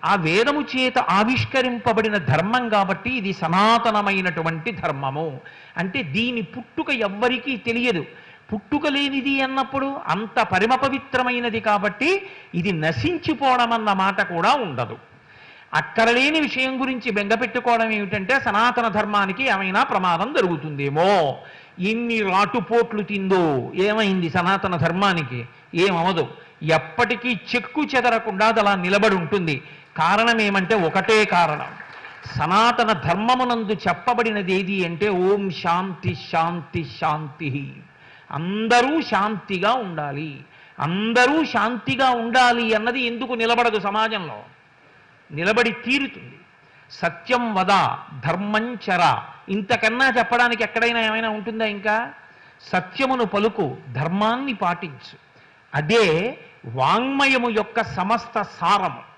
ఆ వేదము చేత ఆవిష్కరింపబడిన ధర్మం కాబట్టి ఇది సనాతనమైనటువంటి ధర్మము. అంటే దీని పుట్టుక ఎవ్వరికీ తెలియదు. పుట్టుక లేనిది అన్నప్పుడు అంత పరమపవిత్రమైనది కాబట్టి ఇది నశించిపోవడం అన్న మాట కూడా ఉండదు. అక్కడ లేని విషయం గురించి బెంగపెట్టుకోవడం ఏమిటంటే సనాతన ధర్మానికి ఏమైనా ప్రమాదం జరుగుతుందేమో. ఎన్ని రాటుపోట్లు తిందో ఏమైంది సనాతన ధర్మానికి? ఏమవదు. ఎప్పటికీ చెక్కు చెదరకుండా అది అలా నిలబడి ఉంటుంది. కారణం ఏమంటే ఒకటే కారణం. సనాతన ధర్మమునందు చెప్పబడినది ఏది అంటే ఓం శాంతి శాంతి శాంతి. అందరూ శాంతిగా ఉండాలి. అందరూ శాంతిగా ఉండాలి అన్నది ఎందుకు నిలబడదు సమాజంలో? నిలబడి తీరుతుంది. సత్యం వద ధర్మంచర, ఇంతకన్నా చెప్పడానికి ఎక్కడైనా ఏమైనా ఉంటుందా? ఇంకా సత్యమును పలుకు, ధర్మాన్ని పాటించు. అదే వాంగ్మయము యొక్క సమస్త సారము.